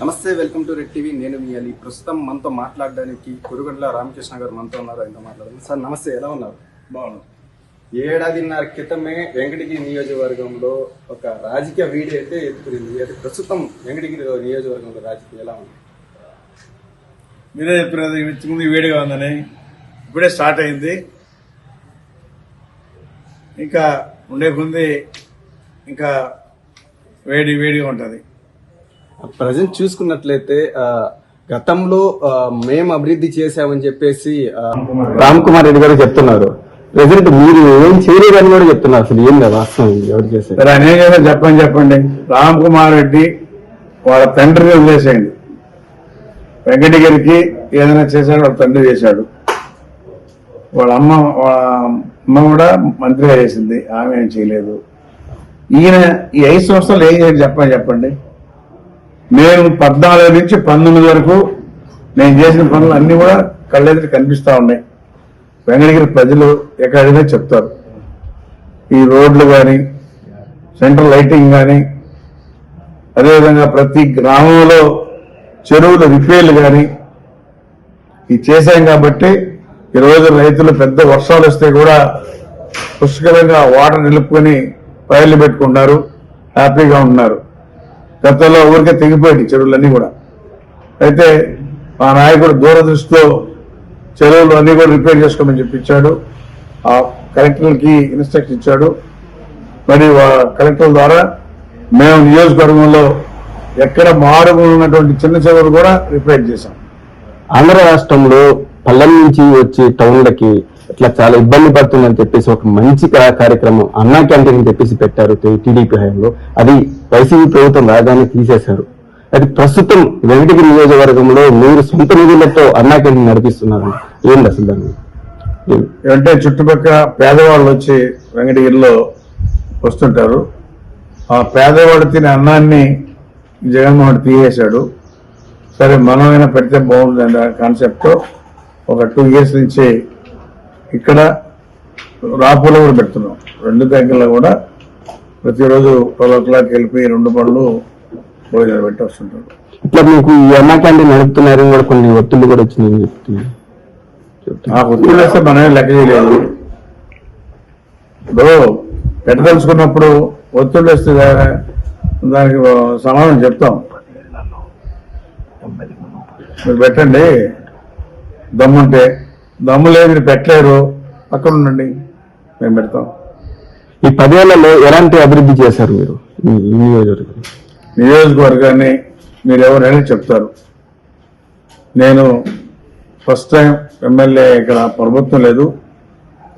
నమస్తే, welcome to red TV. నేను మీ అలీ. ప్రస్తుతం మనతో మాట్లాడడానికి కురుగండ్ల రామకృష్ణ గారు మనతో ఉన్నారు. ఆయనతో మాట్లాడదాం. సార్ నమస్తే, ఎలా ఉన్నారు? బాగున్నాను. ఏడాదిన్నర క్రితమే వెంకటగిరి నియోజకవర్గంలో ఒక రాజకీయ వీడియో అయితే ఎత్తుకురింది. అయితే ప్రస్తుతం వెంకటగిరి నియోజకవర్గంలో రాజకీయం ఎలా ఉంది? మీరే చెప్పినది ఇంతకుముందు వేడిగా ఉందని. ఇప్పుడే స్టార్ట్ అయింది, ఇంకా ఉండే కొంది ఇంకా వేడిగా ఉంటుంది. ప్రజెంట్ చూసుకున్నట్లయితే గతంలో మేము అభివృద్ధి చేశామని చెప్పేసి రామ్ కుమార్ రెడ్డి గారు చెప్తున్నారు. ప్రెసెంట్ మీరు ఏం చేయలేదని కూడా చెప్తున్నారు. అసలు ఏం లేదు వాస్తవం, ఎవరు చేశారు? ఆయన ఏం చేశారు చెప్పండి. రామ్ కుమార్ రెడ్డి వాళ్ళ తండ్రిని వదిలేసేయండి. వెంకటగిరికి ఏదైనా చేశాడు, వాళ్ళ తండ్రి చేశాడు. వాళ్ళ అమ్మ కూడా మంత్రిగా చేసింది, ఆమె ఏం చేయలేదు. ఈయన ఈ 5 సంవత్సరాలు ఏం చేయాలి చెప్పండి. నేను 14 నుంచి 19 వరకు నేను చేసిన పనులు అన్ని కూడా కళ్ళెదురు కనిపిస్తా ఉన్నాయి. వెంకటగిరి ప్రజలు ఎక్కడైనా చెప్తారు. ఈ రోడ్లు కానీ, సెంట్రల్ లైటింగ్ కానీ, అదేవిధంగా ప్రతి గ్రామంలో చెరువుల రిపేర్లు కానీ ఇది చేశాం. కాబట్టి ఈరోజు రైతులు పెద్ద వర్షాలు వస్తే కూడా పుష్కలంగా వాటర్ నిలుపుకొని పైర్లు పెట్టుకుంటున్నారు, హ్యాపీగా ఉన్నారు. గతంలో ఊరికే తెగిపోయాయి చెరువులన్నీ కూడా. అయితే మా నాయకుడు దూరదృష్టితో చెరువులు అన్ని కూడా రిపేర్ చేసుకోమని చెప్పించాడు. ఆ కలెక్టర్లకి ఇన్స్ట్రక్షన్ ఇచ్చాడు. మరి కలెక్టర్ల ద్వారా మేము నియోజకవర్గంలో ఎక్కడ మారుమూలన్నటువంటి చిన్న చెరువులు కూడా రిపేర్ చేశాం. ఆంధ్ర రాష్ట్రంలో పల్లెల నుంచి వచ్చి టౌన్లకి ఇట్లా చాలా ఇబ్బంది పడుతుందని చెప్పేసి ఒక మంచి కార్యక్రమం అన్నా క్యాంటీన్ చెప్పేసి పెట్టారు టీడీపీ హయాంలో. అది వైసీపీ ప్రభుత్వం రాగానే తీసేశారు. అది ప్రస్తుతం వెంకటగిరి నియోజకవర్గంలో మీరు సొంత నిధులతో అన్నా క్యాంటీన్ నడిపిస్తున్నారు. ఏంటి అసలు దాన్ని? అంటే చుట్టుపక్కల పేదవాళ్ళు వచ్చి వెంకటగిరిలో వస్తుంటారు. ఆ పేదవాడు తినే అన్నాన్ని జగన్మోహన్ తీసేశాడు. సరే మనమైనా పెడితే బాగుంటుంది కాన్సెప్ట్తో ఒక 2 years నుంచి ఇక్కడ రాపులో కూడా పెడుతున్నాం. 2 దగ్గరలో కూడా ప్రతిరోజు 12 o'clock వెళ్ళిపోయి 2 పనులు భోజనాలు పెట్టి వస్తుంటారు. ఇట్లా మీకు ఈ అన్నా క్యాంటీన్ నడుపుతున్నారు కూడా కొన్ని ఒత్తిళ్లు కూడా వచ్చినాయని చెప్తున్నారు. ఆ ఒత్తిడి వేస్తే మనమే లెక్క చేయలేదు. ఇప్పుడు పెట్టదలుచుకున్నప్పుడు ఒత్తిడి వేస్తే దానికి సమాధానం చెప్తాం. మీరు పెట్టండి, దమ్ముంటే. దమ్ము లేదు, మీరు పెట్టలేరు, పక్కన ఉండండి, మేము పెడతాం. ఈ 10 ఏళ్లలో ఎలాంటి అభివృద్ధి చేశారు మీరు ఈ నియోజకవర్గాన్ని? మీరు ఎవరైనా చెప్తారు. నేను ఫస్ట్ టైం ఎమ్మెల్యే, ఇక్కడ ప్రభుత్వం లేదు.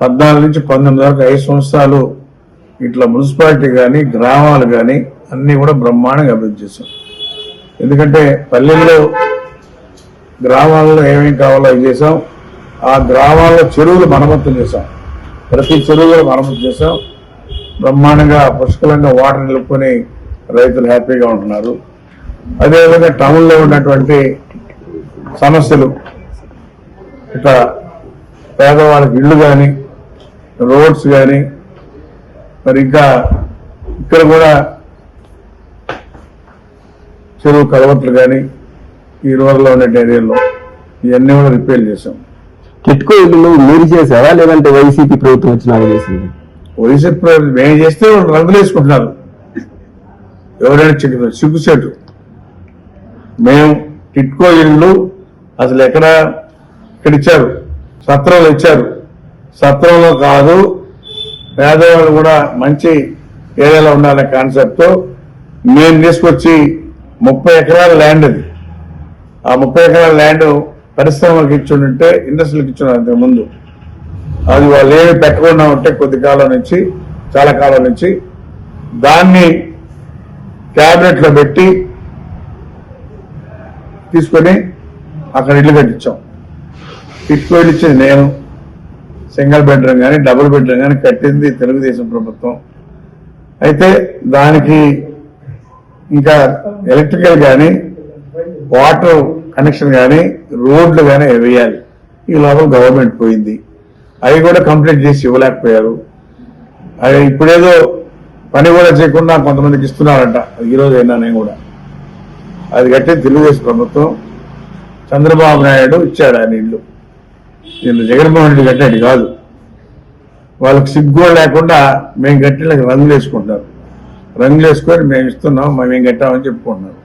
14 నుంచి 19 వరకు 5 సంవత్సరాలు ఇట్లా మున్సిపాలిటీ కానీ, గ్రామాలు కానీ అన్నీ కూడా బ్రహ్మాండంగా అభివృద్ధి చేశాం. ఎందుకంటే పల్లెల్లో, గ్రామాల్లో ఏమేమి కావాలో అవి చేసాం. ఆ గ్రామాల్లో చెరువులు మరమ్మతులు చేశాం. ప్రతి చెరువులు మరమ్మతు చేశాం. బ్రహ్మాండంగా పుష్కలంగా వాటర్ నిలుపుకొని రైతులు హ్యాపీగా ఉంటున్నారు. అదేవిధంగా టౌన్లో ఉన్నటువంటి సమస్యలు, ఇట్లా పేదవాళ్ళకి ఇళ్ళు కానీ, రోడ్స్ కానీ, మరి ఇంకా ఇక్కడ కూడా చెరువు కలవట్లు కానీ ఈ రోజుల్లో ఉన్న ఏరియాలో ఇవన్నీ కూడా రిపేర్ చేశాం. టిట్కో ఇల్లు మీరు చేసారా లేదంటే వైసీపీ ప్రభుత్వం వచ్చినాక చేసింది? వైసీపీ ప్రభుత్వం మేము చేస్తే వాళ్ళు రంగులు వేసుకుంటున్నారు. ఎవరైనా సిగ్గుసేటు. మేము టిట్కో ఇల్లు అసలు ఇక్కడ ఇచ్చారు, సత్రంలో ఇచ్చారు. సత్రంలో కాదు, పేదవాళ్ళు కూడా మంచి ఏరియాలో ఉండాలనే కాన్సెప్ట్తో మేము తీసుకొచ్చి 30 ఎకరాల ల్యాండ్, అది ఆ 30 ఎకరాల ల్యాండ్ పరిశ్రమలకు ఇచ్చుంటే, ఇండస్ట్రీలకు ఇచ్చున్నారు అంతకు ముందు. అది వాళ్ళు ఏమి పెట్టకుండా ఉంటే చాలా కాలం నుంచి దాన్ని క్యాబినెట్ లో పెట్టి తీసుకొని అక్కడ ఇల్లు కట్టించాం. టిట్కో ఇల్లు ఇచ్చింది నేను. సింగిల్ బెడ్రూమ్ కానీ, డబుల్ బెడ్రూమ్ కానీ కట్టింది తెలుగుదేశం ప్రభుత్వం. అయితే దానికి ఇంకా ఎలక్ట్రికల్ కానీ, వాటర్ కనెక్షన్ కానీ, రోడ్లు కానీ వేయాలి. ఈ లోపల గవర్నమెంట్ పోయింది. అవి కూడా కంప్లీట్ చేసి ఇవ్వలేకపోయారు. అది ఇప్పుడేదో పని కూడా చేయకుండా కొంతమందికి ఇస్తున్నారంట. ఈరోజు అయినా నేను కూడా అది కట్టే తెలుగుదేశం ప్రభుత్వం. చంద్రబాబు నాయుడు ఇచ్చాడు ఆయన ఇల్లు. వీళ్ళు జగన్మోహన్ రెడ్డి కట్టాడు కాదు. వాళ్ళకి సిగ్గు లేకుండా మేము కట్టిన రంగులు వేసుకుంటారు. రంగులు వేసుకొని మేము ఇస్తున్నాం, మేము కట్టామని చెప్పుకుంటున్నారు.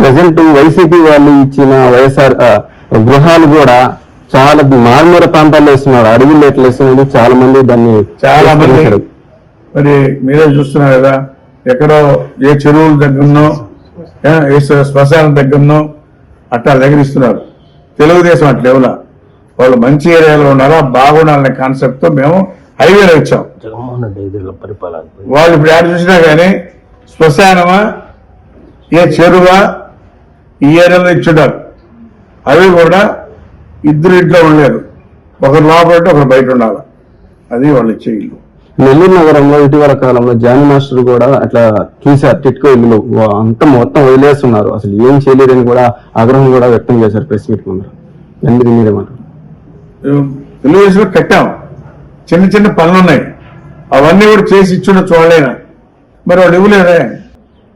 ప్రజెంట్ వైసీపీ వాళ్ళు ఇచ్చిన వైఎస్ఆర్ గృహాలు కూడా చాలా మారుమూల ప్రాంతాల్లో ఇస్తున్నారు. అడవులు ఎట్లా ఇస్తున్నారు, చాలా మంది దాన్ని చాలా మంది మరి మీరే చూస్తున్నారు కదా, ఎక్కడో ఏ చెరువుల దగ్గరనో ఏ శ్మశానం దగ్గరనో అట్లా దగ్గర ఇస్తున్నారు. తెలుగుదేశం అట్లా ఎవరా, వాళ్ళు మంచి ఏరియాలో ఉన్నారా, బాగుండాలనే కాన్సెప్ట్ తో మేము హైవేలో ఇచ్చాం. వాళ్ళు ఇప్పుడు యాడ్ చూసినా కానీ శ్మశానమా ఏ చెరువా ఈ ఏరియాలో ఇచ్చుంటారు. అవి కూడా ఇద్దరు ఇంట్లో ఉండలేరు, ఒకరు లోపల ఒకరు బయట ఉండాలి. అది వాళ్ళు ఇచ్చే ఇల్లు. నెల్లూరు నగరంలో ఇటీవల కాలంలో జానీ మాస్టర్ కూడా అట్లా చూశారు. టిట్కో ఇల్లు అంతా మొత్తం వదిలేస్తున్నారు, అసలు ఏం చేయలేదని కూడా ఆగ్రహం కూడా వ్యక్తం చేశారు ప్రెస్ మీట్ ముందు. ఎందుకు మీరేమంటారు? తెలుగుదేశంలో కట్టాం, చిన్న చిన్న పనులు ఉన్నాయి, అవన్నీ కూడా చేసి ఇచ్చుండ చూడలేనా. మరి వాళ్ళు ఇవ్వలేదే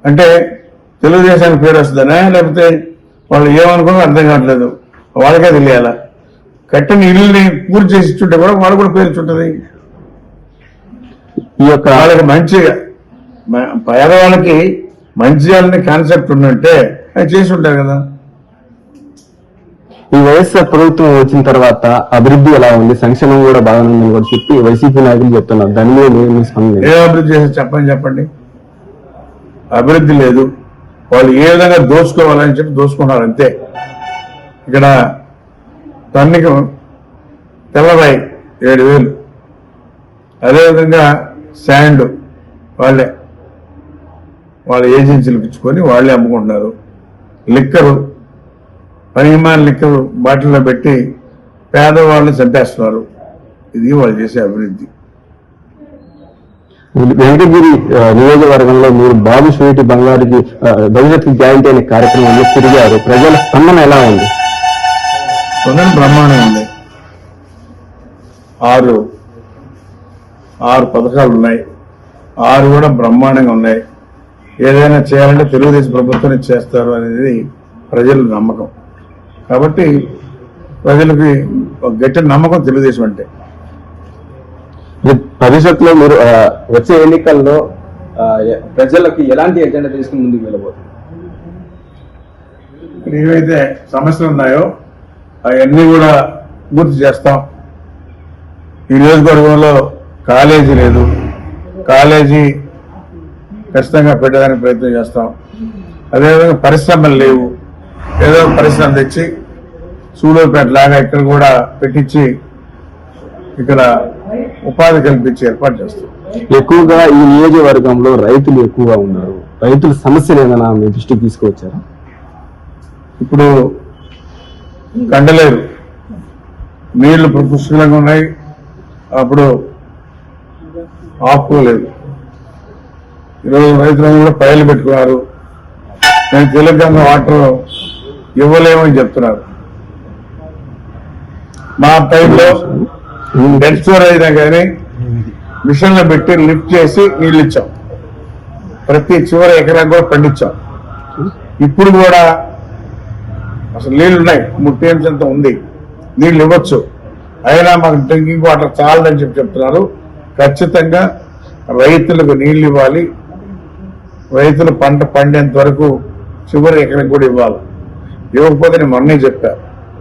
అంటే తెలుగుదేశానికి పేరు వస్తుందనే, లేకపోతే వాళ్ళు ఏమనుకున్నా అర్థం కావట్లేదు. వాళ్ళకే తెలియాలా. కట్టిన ఇల్లుని పూర్తి చేసి ఇచ్చుంటే కూడా వాళ్ళు కూడా పేరు చుంటది. ఈ యొక్క వాళ్ళకి మంచిగా పేదవాళ్ళకి మంచి చేయాలని కాన్సెప్ట్ ఉందంటే అది చేసి ఉంటారు కదా. ఈ వైఎస్ఆర్ ప్రభుత్వం వచ్చిన తర్వాత అభివృద్ధి ఎలా ఉంది, సంక్షేమం కూడా బాగా ఉందని కూడా చెప్పి వైసీపీ నాయకులు చెప్తున్నారు. దాని మీద మీ స్పందన? ఏ అభివృద్ధి చేసి చెప్పండి. అభివృద్ధి లేదు. వాళ్ళు ఏ విధంగా దోచుకోవాలని చెప్పి దోచుకున్నారు అంతే. ఇక్కడ టన్నుకి తెల్లరాయి 7,000, అదేవిధంగా శాండ్ వాళ్ళ ఏజెన్సీలకు ఇచ్చుకొని వాళ్ళే అమ్ముకుంటున్నారు. లిక్కరు పనిమాన లిక్కరు బాటిల్లో పెట్టి పేదవాళ్ళని చంపేస్తున్నారు. ఇది వాళ్ళు చేసే అభివృద్ధి. వెంకటగిరి నియోజకవర్గంలో మీరు బాబు స్వీటి బంగారుకి భవిష్యత్తు గ్యారంటీ అనే కార్యక్రమంలో తిరిగారు. ప్రజల స్పందన ఎలా ఉంది? స్పందన బ్రహ్మాండంగా ఉంది. 6 పథకాలు ఉన్నాయి, 6 కూడా బ్రహ్మాండంగా ఉన్నాయి. ఏదైనా చేయాలంటే తెలుగుదేశం ప్రభుత్వం చేస్తారు అనేది ప్రజల నమ్మకం. కాబట్టి ప్రజలకి ఒక గట్టి నమ్మకం తెలుగుదేశం అంటే. భవిష్యత్తులో మీరు వచ్చే ఎన్నికల్లో ప్రజలకు ఎలాంటి ఎజెండా తీసుకుని ముందుకు వెళ్ళబోతున్నారు? ఏవైతే సమస్యలు ఉన్నాయో అవన్నీ కూడా పూర్తి చేస్తాం. ఈ నియోజకవర్గంలో కాలేజీ లేదు, కాలేజీ ఖచ్చితంగా పెట్టడానికి ప్రయత్నం చేస్తాం. అదేవిధంగా పరిశ్రమలు లేవు, ఏదో పరిశ్రమ తెచ్చి సూలూరుపేట లాగా ఇక్కడ కూడా పెట్టించి ఇక్కడ ఉపాధి కల్పించి ఏర్పాటు చేస్తాం. ఎక్కువగా ఈ నియోజకవర్గంలో రైతులు ఎక్కువగా ఉన్నారు. రైతుల సమస్యలు ఏదైనా మీ దృష్టికి తీసుకువచ్చారా? ఇప్పుడు కండలేరు, నీళ్లు పుష్కలంగా ఉన్నాయి, అప్పుడు ఆపుకోలేదు. ఈరోజు రైతులను కూడా పైలు పెట్టుకున్నారు. నేను తెలంగాణ వాటర్ ఇవ్వలేమని చెప్తున్నారు. మా టైంలో డెడ్ స్టోర్ అయినా కానీ మిషన్లో పెట్టి లిఫ్ట్ చేసి నీళ్ళు ఇచ్చాం. ప్రతి చివరి ఎకరాకు కూడా పండించాం. ఇప్పుడు కూడా అసలు నీళ్లు ఉన్నాయి, 3 TMs అంత ఉంది, నీళ్లు ఇవ్వచ్చు. అయినా మాకు డ్రింకింగ్ వాటర్ చాలని చెప్తున్నారు. ఖచ్చితంగా రైతులకు నీళ్లు ఇవ్వాలి, రైతులు పంట పండేంత వరకు చివరి ఎకరం కూడా ఇవ్వాలి. ఇవ్వకపోతే నేను మొన్నే చెప్పా,